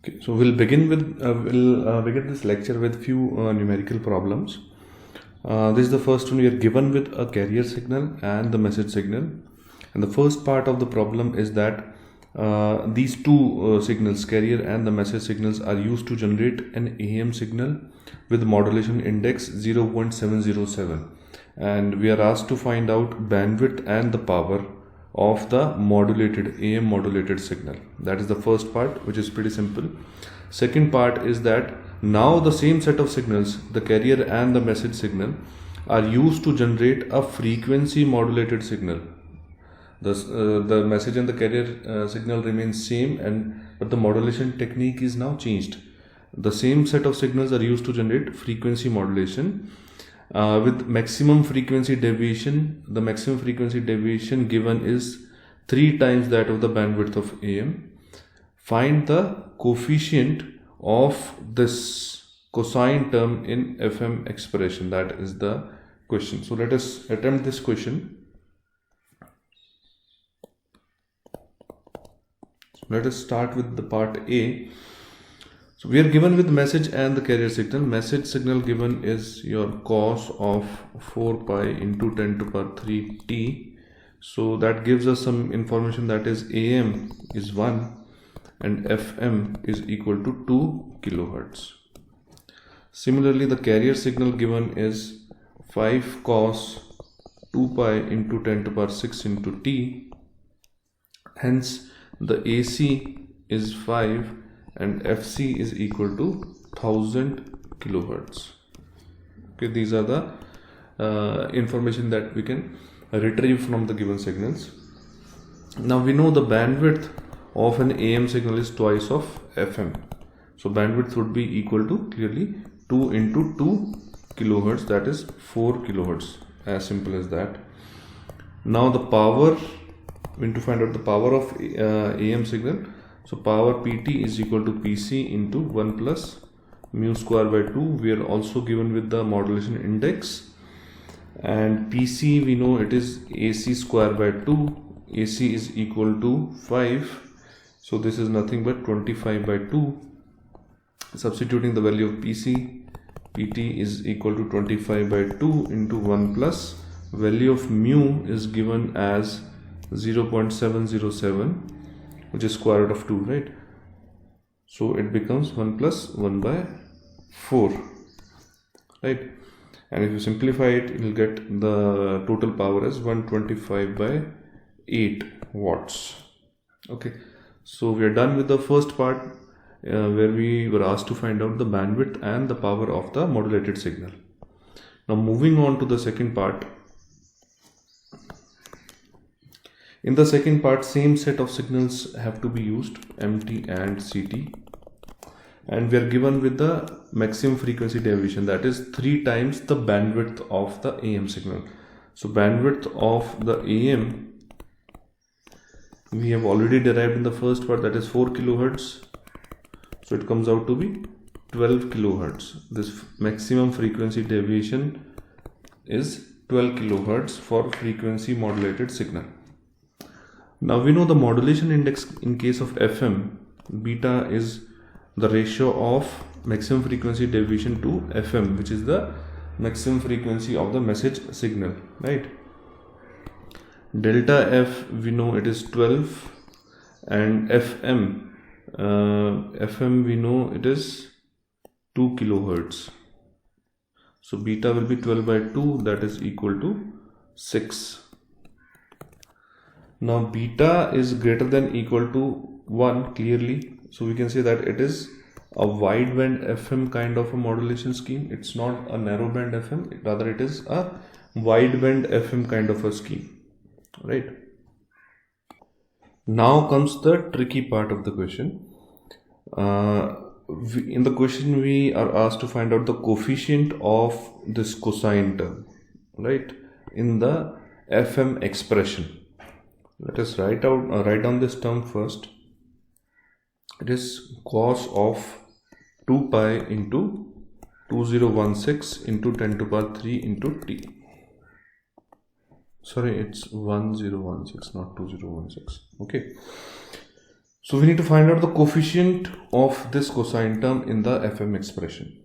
Okay, so we'll begin this lecture with few numerical problems. This is the first one. We are given with a carrier signal and the message signal, and the first part of the problem is that these two signals, carrier and the message signals, are used to generate an AM signal with modulation index 0.707, and we are asked to find out bandwidth and the power of the modulated AM modulated signal. That is the first part, which is pretty simple. Second part is that now the same set of signals, the carrier and the message signal, are used to generate a frequency modulated signal. The message and the carrier signal remains same, but the modulation technique is now changed. The same set of signals are used to generate frequency modulation with maximum frequency deviation. The maximum frequency deviation given is 3 times that of the bandwidth of AM. Find the coefficient of this cosine term in FM expression. That is the question. So let us attempt this question. Let us start with the part A. So we are given with message and the carrier signal. Message signal given is your cos of 4 pi into 10 to the power 3 t. So that gives us some information, that is AM is 1 and FM is equal to 2 kilohertz. Similarly, the carrier signal given is 5 cos 2 pi into 10 to the power 6 into t. Hence the AC is 5 and FC is equal to 1000 kilohertz. Okay, these are the information that we can retrieve from the given signals. Now we know the bandwidth of an AM signal is twice of FM. So bandwidth would be equal to clearly 2 into 2 kilohertz, that is 4 kilohertz. As simple as that. Now the power, we need to find out the power of AM signal. So power PT is equal to PC into 1 plus mu square by 2. We are also given with the modulation index, and PC we know it is AC square by 2. AC is equal to 5. So this is nothing but 25 by 2. Substituting the value of PC, PT is equal to 25 by 2 into 1 plus value of mu is given as 0.707, which is square root of 2, right? So it becomes 1 plus 1 by 4, right? And if you simplify it, you will get the total power as 125 by 8 watts. Okay, so we are done with the first part where we were asked to find out the bandwidth and the power of the modulated signal. Now moving on to the second part. In the second part, same set of signals have to be used, MT and CT, and we are given with the maximum frequency deviation, that is 3 times the bandwidth of the AM signal. So bandwidth of the AM we have already derived in the first part, that is 4 kilohertz. So it comes out to be 12 kilohertz. This maximum frequency deviation is 12 kilohertz for frequency modulated signal. Now we know the modulation index in case of FM, beta is the ratio of maximum frequency deviation to FM, which is the maximum frequency of the message signal, right? Delta F we know it is 12, and FM we know it is 2 kilohertz. So beta will be 12 by 2, that is equal to 6. Now beta is greater than equal to 1 clearly, so we can say that it is a wideband FM kind of a modulation scheme. It's not a narrow band FM, rather it is a wideband FM kind of a scheme, right? Now comes the tricky part of the question. In the question we are asked to find out the coefficient of this cosine term, right, in the FM expression. Let us write down this term first. It is cos of 2 pi into 2016 into 10 to the power 3 into t. Sorry, it's 1016, not 2016. Okay. So we need to find out the coefficient of this cosine term in the FM expression.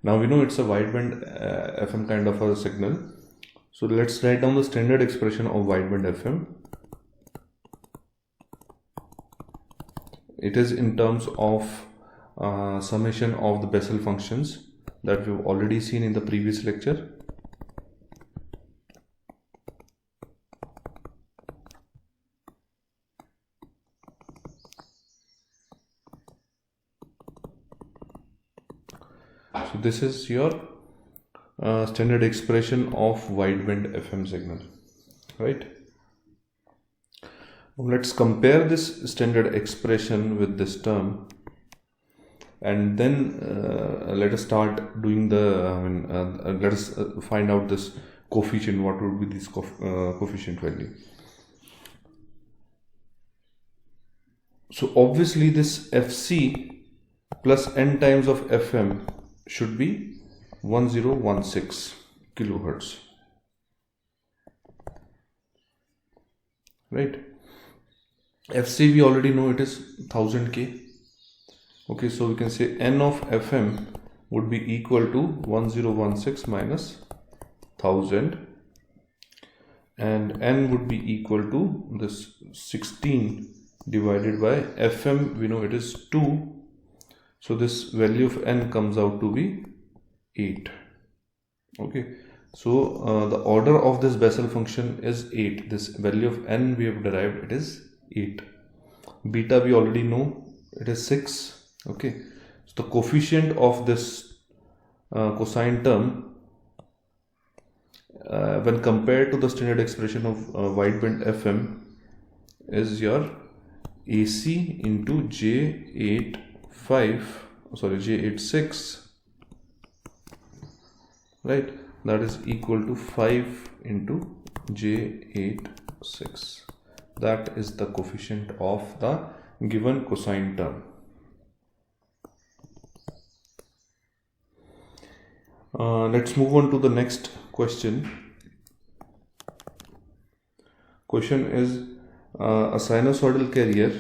Now we know it's a wideband FM kind of a signal. So let's write down the standard expression of wideband FM. It is in terms of summation of the Bessel functions that we've already seen in the previous lecture. So this is your standard expression of wideband FM signal, right? Now let's compare this standard expression with this term, and then let us start doing the let us find out this coefficient. What would be this coefficient value? So obviously this FC plus n times of FM should be 1016 kilohertz, right? FC we already know it is 1000K. Okay, so we can say n of FM would be equal to 1016 minus 1000, and n would be equal to this 16 divided by FM. We know it is 2, so this value of n comes out to be 8. Okay, so the order of this Bessel function is 8. This value of n we have derived, it is 8. Beta we already know, it is 6. Okay, so the coefficient of this cosine term when compared to the standard expression of wideband FM is your AC into J86, right? That is equal to 5 into J86. That is the coefficient of the given cosine term. Let's move on to the next question. Question is a sinusoidal carrier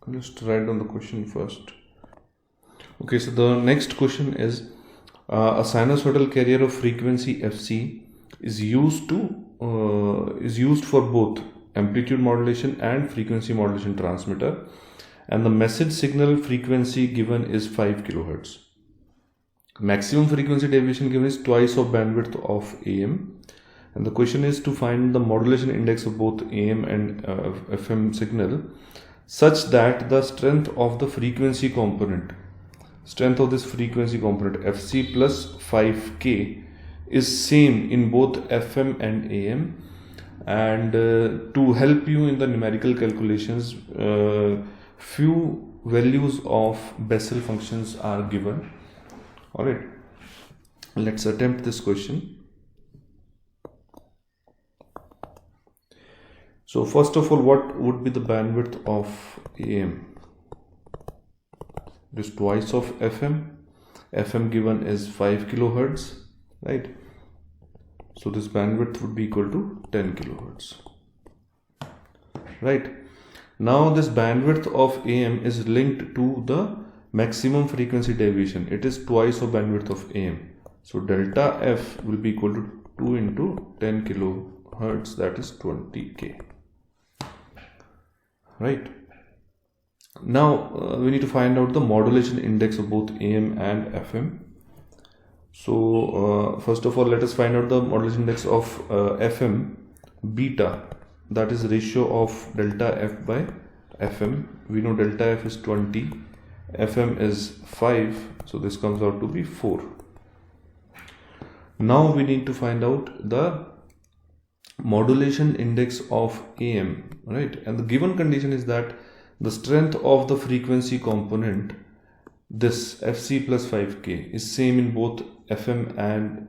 Let's write down the question first. Okay, so the next question is a sinusoidal carrier of frequency Fc is used for both amplitude modulation and frequency modulation transmitter, and the message signal frequency given is 5 kilohertz. Maximum frequency deviation given is twice of bandwidth of AM, and the question is to find the modulation index of both AM and FM signal such that the strength of this frequency component Fc plus 5K is same in both FM and AM. And to help you in the numerical calculations, few values of Bessel functions are given. Alright, let's attempt this question. So first of all, what would be the bandwidth of AM? It is twice of FM. FM given is 5 kilohertz, right? So this bandwidth would be equal to 10 kilohertz, right? Now this bandwidth of AM is linked to the maximum frequency deviation. It is twice of bandwidth of AM. So delta F will be equal to 2 into 10 kilohertz, that is 20K, right? Now we need to find out the modulation index of both AM and FM. So first of all, let us find out the modulation index of FM beta, that is ratio of delta F by FM. We know delta F is 20, FM is 5, so this comes out to be 4. Now we need to find out the modulation index of AM, right? And the given condition is that the strength of the frequency component, this Fc plus 5K, is same in both FM and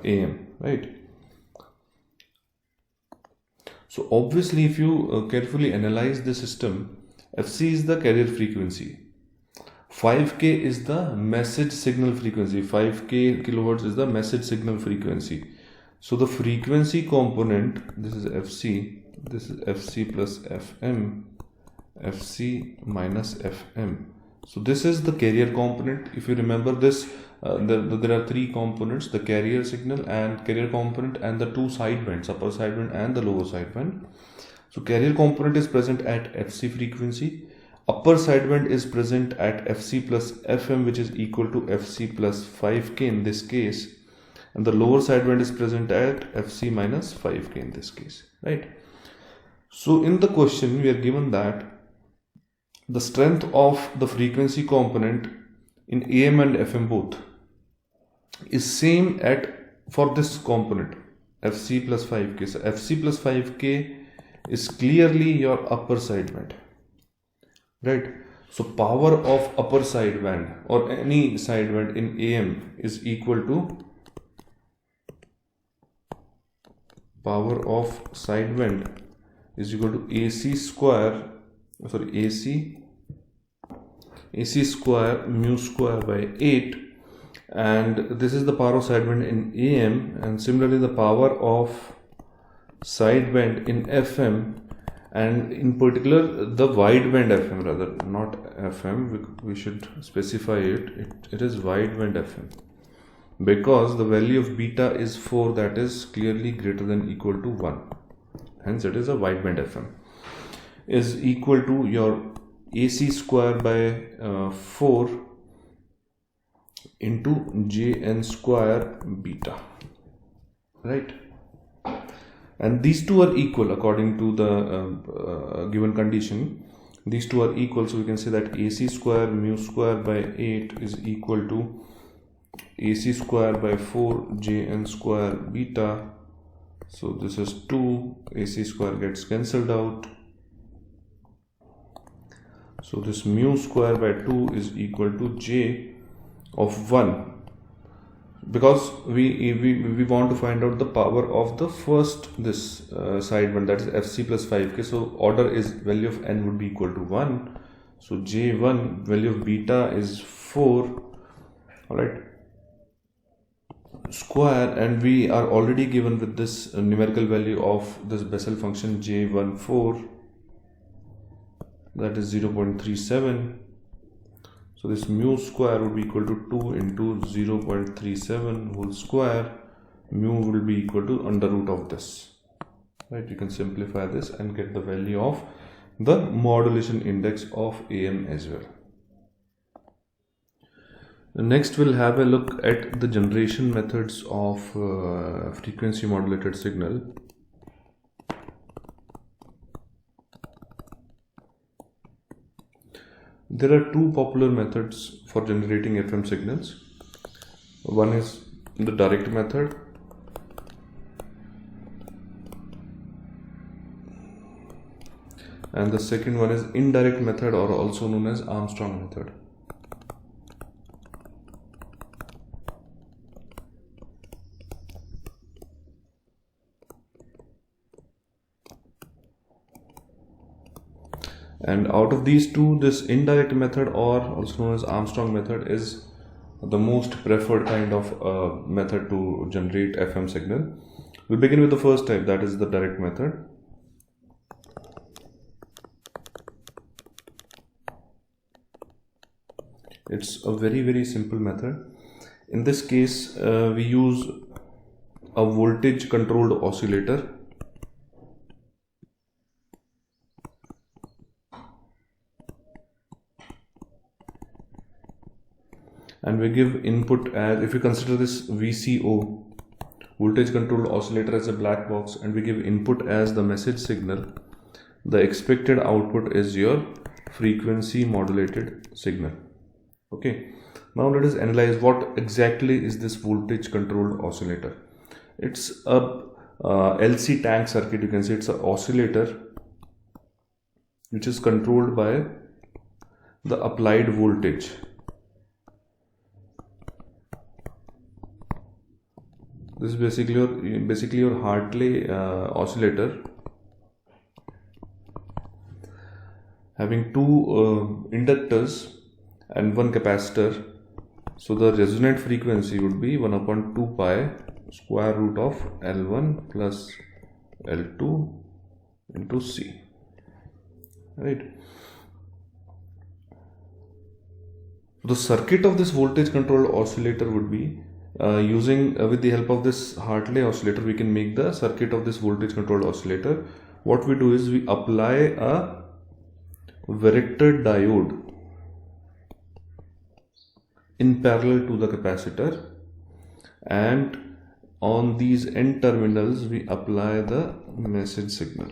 AM, right? So obviously, if you carefully analyze the system, Fc is the carrier frequency, 5K is the message signal frequency, 5K kilohertz is the message signal frequency. So the frequency component, this is Fc, this is Fc plus Fm, Fc minus Fm. So this is the carrier component. If you remember this, there are three components: the carrier signal and carrier component, and the two sidebands, upper sideband and the lower sideband. So carrier component is present at Fc frequency. Upper sideband is present at Fc plus Fm, which is equal to Fc plus 5k in this case, and the lower sideband is present at Fc minus 5k in this case, right? So in the question we are given that the strength of the frequency component in AM and FM both is same for this component Fc plus 5k. So Fc plus 5k is clearly your upper sideband, right? So power of upper sideband or any sideband in AM is equal to power of sideband is equal to AC square mu square by 8, and this is the power of sideband in AM, and similarly the power of sideband in FM, and in particular the wideband FM, rather not FM, we should specify it is wideband FM, because the value of beta is 4, that is clearly greater than equal to 1, hence it is a wideband FM, is equal to your AC square by 4 into Jn square beta, right? And these two are equal according to the given condition. These two are equal, so we can say that AC square mu square by 8 is equal to AC square by 4 Jn square beta. So this is 2, AC square gets cancelled out. So this mu square by 2 is equal to J of 1, because we want to find out the power of the first sideband, that is Fc plus 5k. So order is value of n would be equal to 1. So J1 value of beta is 4, alright, square, and we are already given with this numerical value of this Bessel function J14, that is 0.37. So this mu square would be equal to 2 into 0.37 whole square. Mu will be equal to under root of this, right? You can simplify this and get the value of the modulation index of AM as well. Next we'll have a look at the generation methods of frequency modulated signal. There are two popular methods for generating FM signals. One is the direct method, and the second one is indirect method, or also known as Armstrong method. And out of these two, this indirect method, or also known as Armstrong method, is the most preferred kind of method to generate FM signal. We'll begin with the first type, that is the direct method. It's a very simple method. In this case, we use a voltage controlled oscillator. And we give input as, if you consider this VCO, voltage controlled oscillator, as a black box, and we give input as the message signal, the expected output is your frequency modulated signal. Okay, now let us analyze what exactly is this voltage controlled oscillator. It's a LC tank circuit, you can say. It's an oscillator which is controlled by the applied voltage. This is basically your Hartley oscillator, having two inductors and one capacitor. So the resonant frequency would be 1/2 pi square root of L1 plus L2 into C, right? The circuit of this voltage controlled oscillator would be using with the help of this Hartley oscillator, we can make the circuit of this voltage controlled oscillator. What we do is we apply a varactor diode in parallel to the capacitor, and on these N terminals we apply the message signal.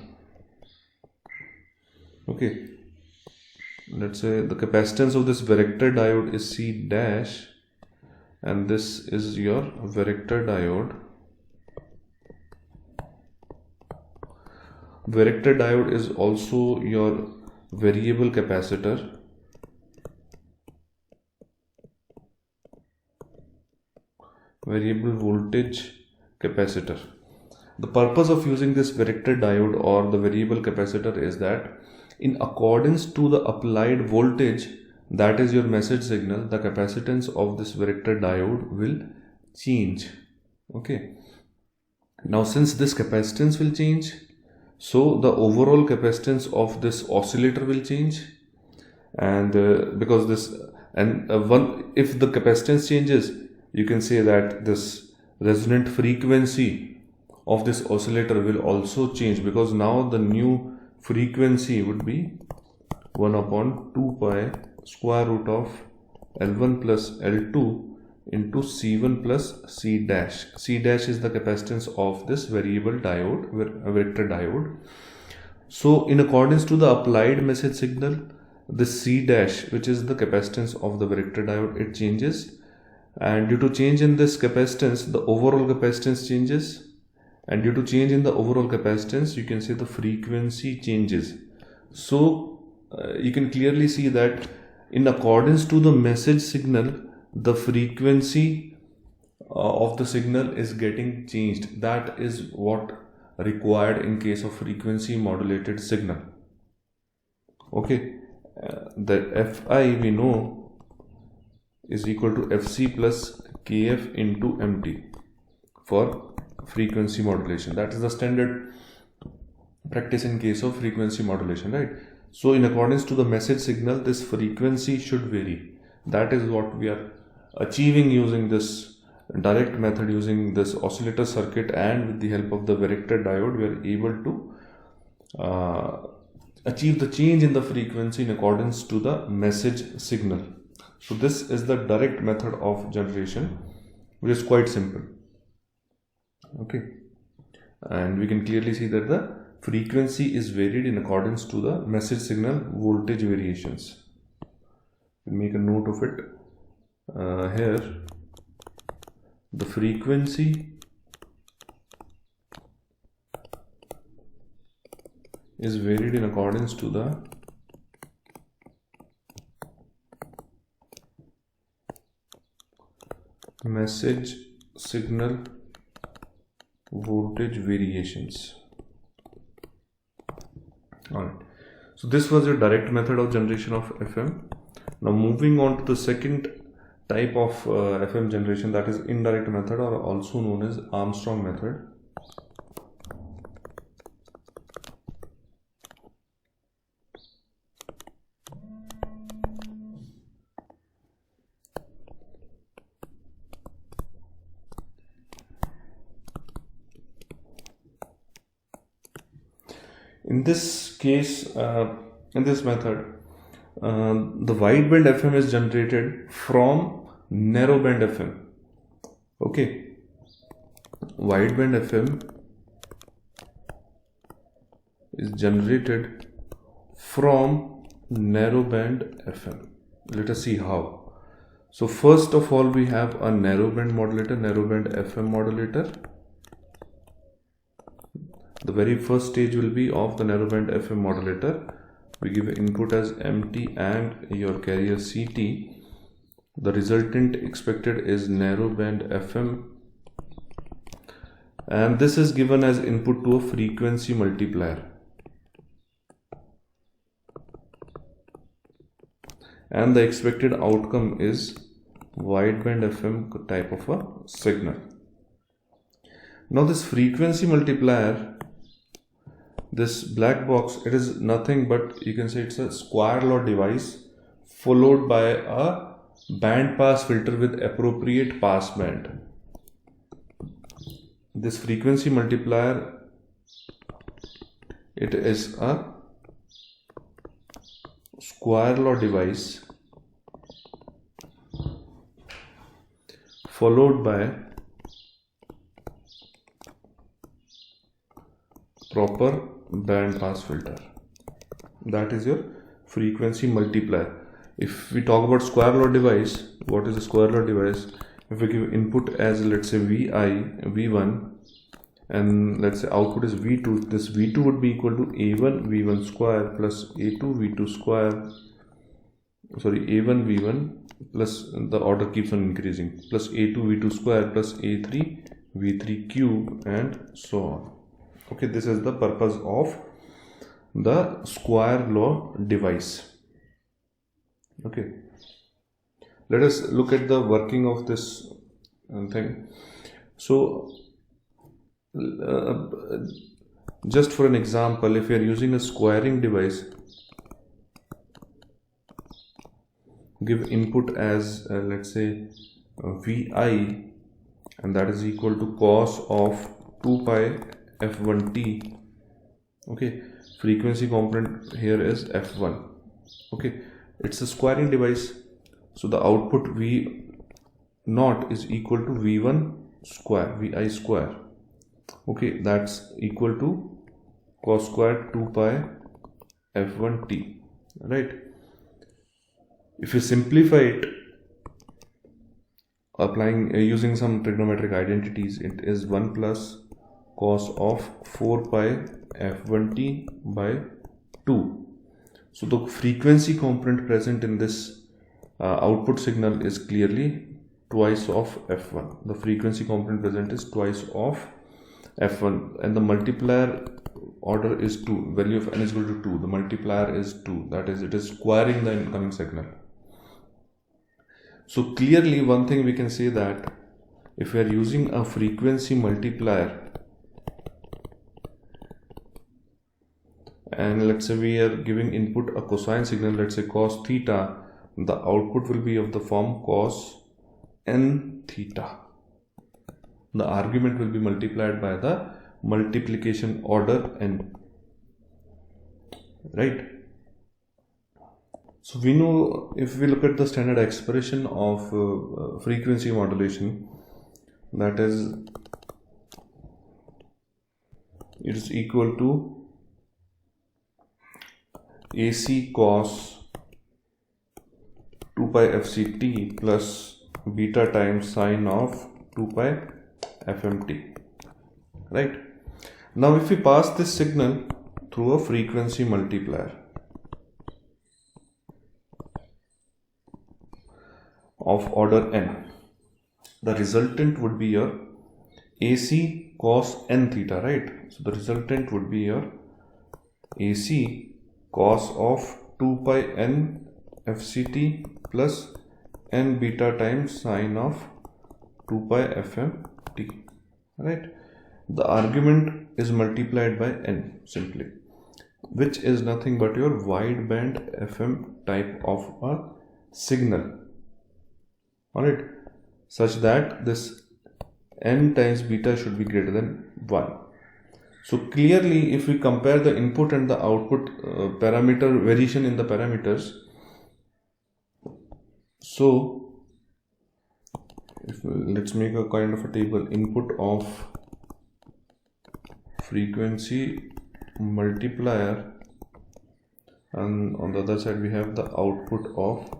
Okay, let's say the capacitance of this varactor diode is C dash, and this is your varactor diode. Varactor diode is also your variable capacitor. Variable voltage capacitor. The purpose of using this varactor diode or the variable capacitor is that in accordance to the applied voltage, that is your message signal, the capacitance of this varactor diode will change. Okay. Now since this capacitance will change, so the overall capacitance of this oscillator will change, and because this and if the capacitance changes, you can say that this resonant frequency of this oscillator will also change, because now the new frequency would be 1 upon 2 pi square root of L1 plus L2 into C1 plus C dash. C dash is the capacitance of this variable diode, vector diode. So in accordance to the applied message signal, this C dash, which is the capacitance of the vector diode, it changes, and due to change in this capacitance, the overall capacitance changes, and due to change in the overall capacitance, you can say the frequency changes. So you can clearly see that in accordance to the message signal, the frequency of the signal is getting changed. That is what required in case of frequency modulated signal. Okay, the Fi we know is equal to Fc plus Kf into Mt for frequency modulation. That is the standard practice in case of frequency modulation, right? So in accordance to the message signal, this frequency should vary. That is what we are achieving using this direct method, using this oscillator circuit, and with the help of the varactor diode, we are able to achieve the change in the frequency in accordance to the message signal. So this is the direct method of generation, which is quite simple. Okay, and we can clearly see that the frequency is varied in accordance to the message signal voltage variations. We'll make a note of it here. The frequency is varied in accordance to the message signal voltage variations. Alright, so this was a direct method of generation of FM. Now moving on to the second type of FM generation, that is indirect method, or also known as Armstrong method. In this case, in this method, the wideband FM is generated from narrowband FM. Okay, wideband FM is generated from narrowband FM. Let us see how. So first of all, we have a narrowband modulator, narrowband FM modulator. The very first stage will be of the narrowband FM modulator. We give input as MT and your carrier CT. The resultant expected is narrowband FM, and this is given as input to a frequency multiplier, and the expected outcome is wideband FM type of a signal. Now this frequency multiplier, this black box, it is nothing but, you can say it's a square law device followed by a band pass filter with appropriate pass band. This frequency multiplier, it is a square law device followed by proper band pass filter. That is your frequency multiplier. If we talk about square law device, what is a square law device? If we give input as, let's say, Vi, V1, and let's say output is V2, this V2 would be equal to A1 V1 square plus A2 V2 square, sorry, A1 V1 plus, the order keeps on increasing, plus A2 V2 square plus A3 V3 cube, and so on. Okay, this is the purpose of the square law device. Okay, let us look at the working of this thing. So just for an example, if you are using a squaring device, give input as let's say Vi, and that is equal to cos of 2 pi f1t. Okay, frequency component here is f1. Okay, it's a squaring device, so the output V naught is equal to V1 square, Vi square. Okay, that's equal to cos square 2 pi f1t, right? If you simplify it, applying using some trigonometric identities, it is 1 plus cos of 4 pi f1t by 2. So the frequency component present in this output signal is clearly twice of f1. The frequency component present is twice of f1, and the multiplier order is 2. Value of n is equal to 2. The multiplier is 2. That is, it is squaring the incoming signal. So clearly one thing we can say, that if we are using a frequency multiplier, and let's say we are giving input a cosine signal, let's say cos theta, the output will be of the form cos n theta. The argument will be multiplied by the multiplication order n, right? So we know, if we look at the standard expression of frequency modulation, that is, it is equal to AC cos 2 pi fct plus beta times sine of 2 pi fmt, right? Now if we pass this signal through a frequency multiplier of order n, the resultant would be your AC cos n theta, right? So the resultant would be your AC cos of 2 pi n fct plus n beta times sine of 2 pi fmt, right? The argument is multiplied by n simply, which is nothing but your wideband FM type of a signal, alright, such that this n times beta should be greater than 1. So clearly, if we compare the input and the output parameter variation in the parameters, so let's make a kind of a table: input of frequency multiplier, and on the other side we have the output of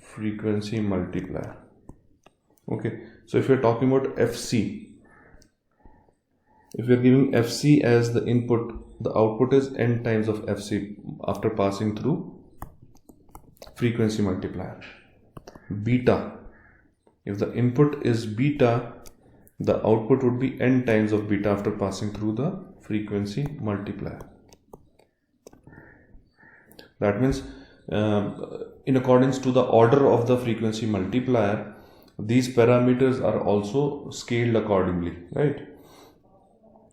frequency multiplier. Okay, so if we are talking about FC, if we are giving FC as the input, the output is n times of FC after passing through frequency multiplier. Beta, if the input is beta, the output would be n times of beta after passing through the frequency multiplier. That means in accordance to the order of the frequency multiplier, these parameters are also scaled accordingly, right?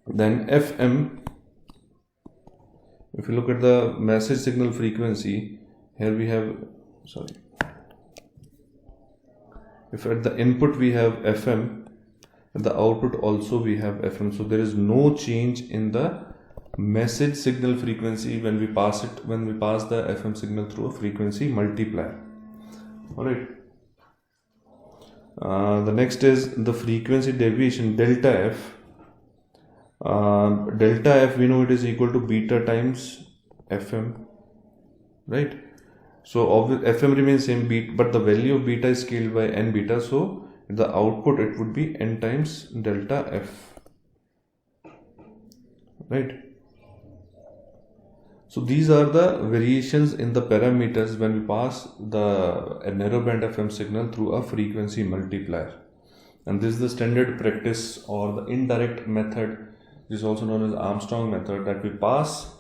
Then FM, if you look at the message signal frequency, here we have, if at the input we have FM, at the output also we have FM. So there is no change in the message signal frequency when we pass the FM signal through a frequency multiplier. Alright. The next is the frequency deviation, delta F. Delta F, we know it is equal to beta times FM, right? So FM remains same beat, but the value of beta is scaled by n beta, so the output it would be n times delta F, right? So these are the variations in the parameters when we pass a narrowband FM signal through a frequency multiplier. And this is the standard practice or the indirect method, which is also known as Armstrong method, that we pass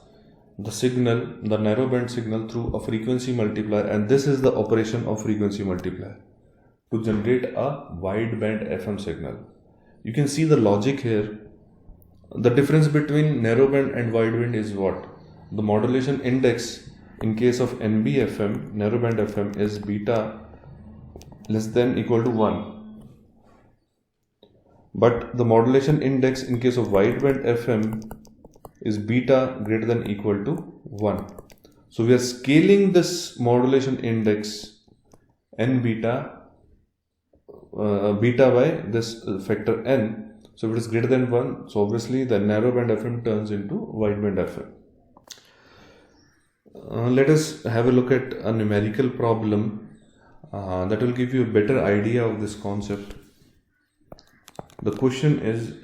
the signal, the narrowband signal, through a frequency multiplier, and this is the operation of frequency multiplier to generate a wideband FM signal. You can see the logic here. The difference between narrowband and wideband is what? The modulation index in case of NBFM, narrowband FM, is beta less than equal to 1. But the modulation index in case of wideband FM is beta greater than equal to 1. So we are scaling this modulation index n beta by this factor n. So if it is greater than 1, so obviously the narrowband FM turns into wideband FM. Let us have a look at a numerical problem that will give you a better idea of this concept. The question is,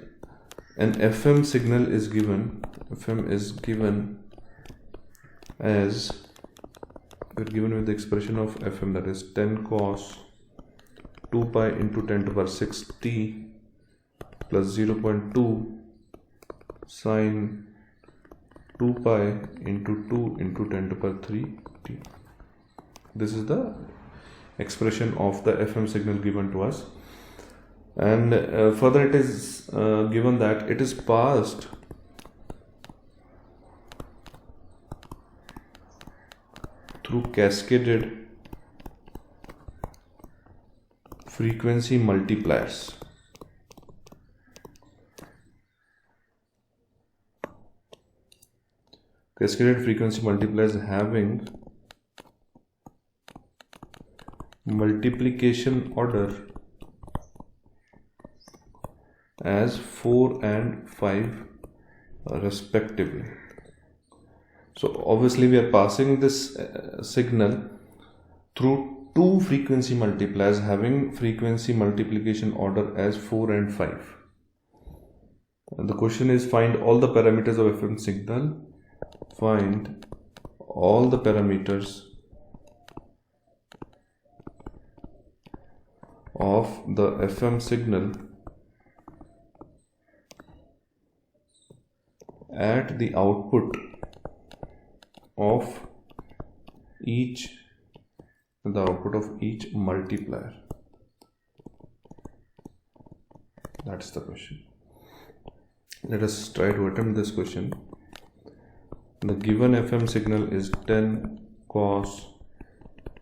an FM signal is given. FM is given as, we are given with the expression of FM, that is 10 cos 2 pi into 10 to the power 6 t plus 0.2 sine 2 pi into 2 into 10 to the power 3 t. This is the expression of the FM signal given to us. And further it is given that it is passed through cascaded frequency multipliers. Cascaded frequency multipliers having multiplication order as 4 and 5 respectively. So obviously we are passing this signal through two frequency multipliers having frequency multiplication order as 4 and 5. And the question is, find all the parameters of FM signal. Find all the parameters of the FM signal at the output of each multiplier. That's the question. Let us try to attempt this question. The given FM signal is 10 cos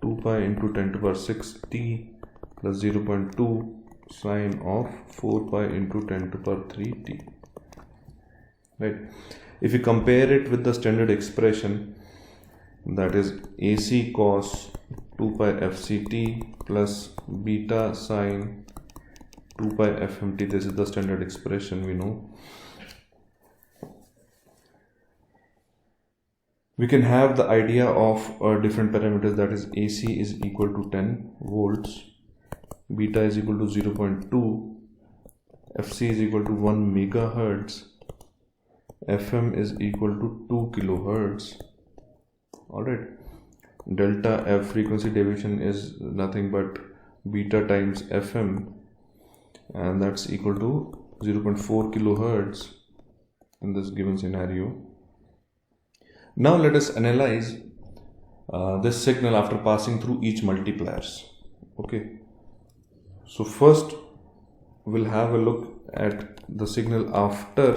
2 pi into 10 to the power 6 t plus 0.2 sine of 4 pi into 10 to the power 3 t. Right. If you compare it with the standard expression, that is AC cos 2 pi FCT plus beta sine 2 pi FMT, this is the standard expression we know. We can have the idea of different parameters, that is AC is equal to 10 volts, beta is equal to 0.2, FC is equal to 1 megahertz, FM is equal to 2 kilohertz. Alright, delta F, frequency deviation, is nothing but beta times FM, and that's equal to 0.4 kilohertz in this given scenario. Now let us analyze this signal after passing through each multipliers. Okay, So first we'll have a look at the signal after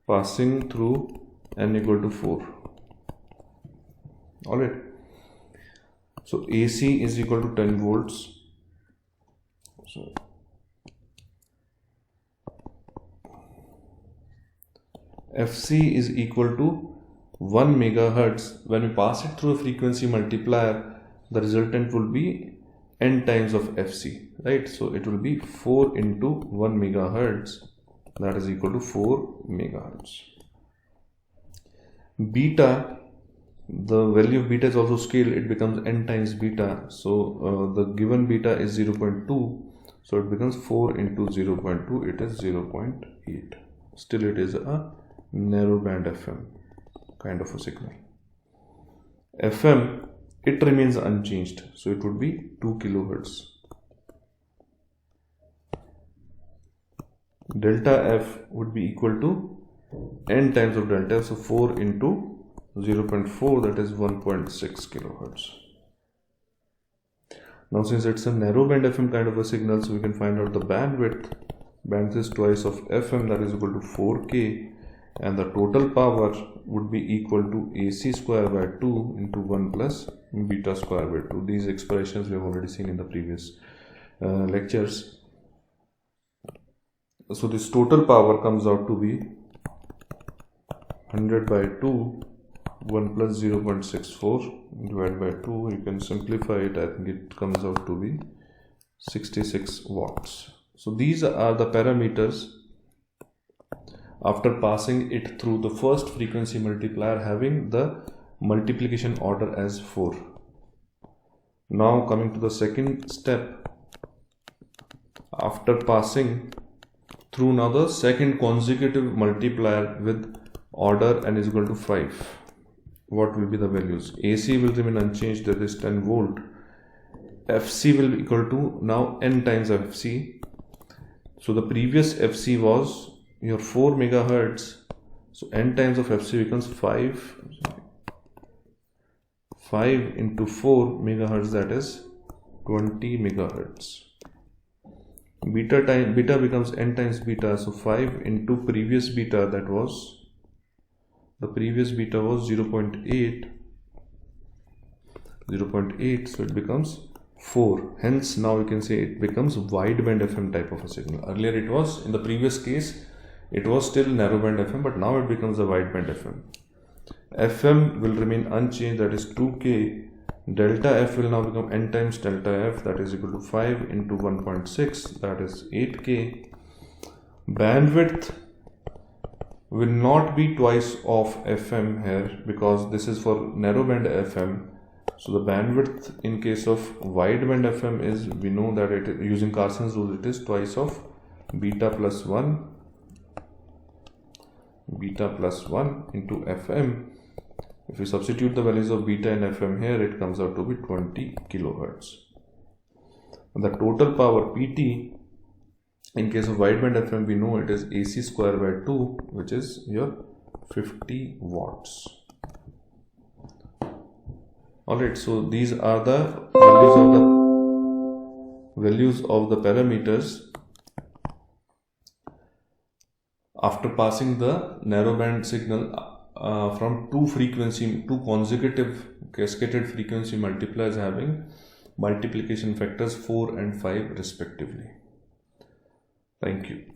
passing through n equal to 4. Alright. So AC is equal to 10 volts. So FC is equal to 1 megahertz. When we pass it through a frequency multiplier, the resultant will be n times of FC, right? So it will be 4 into 1 megahertz, that is equal to 4 megahertz. Beta, the value of beta is also scaled, it becomes n times beta. So the given beta is 0.2, so it becomes 4 into 0.2, it is 0.8. Still it is a narrowband FM kind of a signal. FM, it remains unchanged, so it would be 2 kilohertz. Delta F would be equal to n times of delta F, so 4 into 0.4, that is 1.6 kilohertz. Now since it's a narrowband FM kind of a signal, so we can find out the bandwidth. Bandwidth is twice of FM, that is equal to 4K, and the total power would be equal to AC square by 2 into 1 plus beta square by 2. These expressions we have already seen in the previous lectures. So this total power comes out to be 100 by 2, 1 plus 0.64 divided by 2. You can simplify it, I think it comes out to be 66 watts. So these are the parameters after passing it through the first frequency multiplier having the multiplication order as 4. Now coming to the second step, after passing through now the second consecutive multiplier with order n is equal to 5, what will be the values? AC will remain unchanged, that is 10 volt. FC will be equal to now n times of FC. So the previous FC was your 4 megahertz, so n times of FC becomes 5 into 4 megahertz, that is 20 megahertz. Beta becomes n times beta, so 5 into previous beta, that was, the previous beta was 0.8, so it becomes 4. Hence now you can say it becomes wideband FM type of a signal. Earlier it was, in the previous case, it was still narrowband FM, but now it becomes a wideband FM. FM will remain unchanged, that is 2K. Delta F will now become n times delta F, that is equal to 5 into 1.6, that is 8K. Bandwidth will not be twice of FM here because this is for narrowband FM. So the bandwidth in case of wideband FM is, we know that it, using Carson's rule, it is twice of beta plus 1 into FM. If we substitute the values of beta and FM here, it comes out to be 20 kilohertz. The total power PT in case of wideband FM, we know it is AC square by 2, which is your 50 watts. Alright, so these are the values of the parameters after passing the narrowband signal from two consecutive cascaded frequency multipliers having multiplication factors 4 and 5 respectively. Thank you.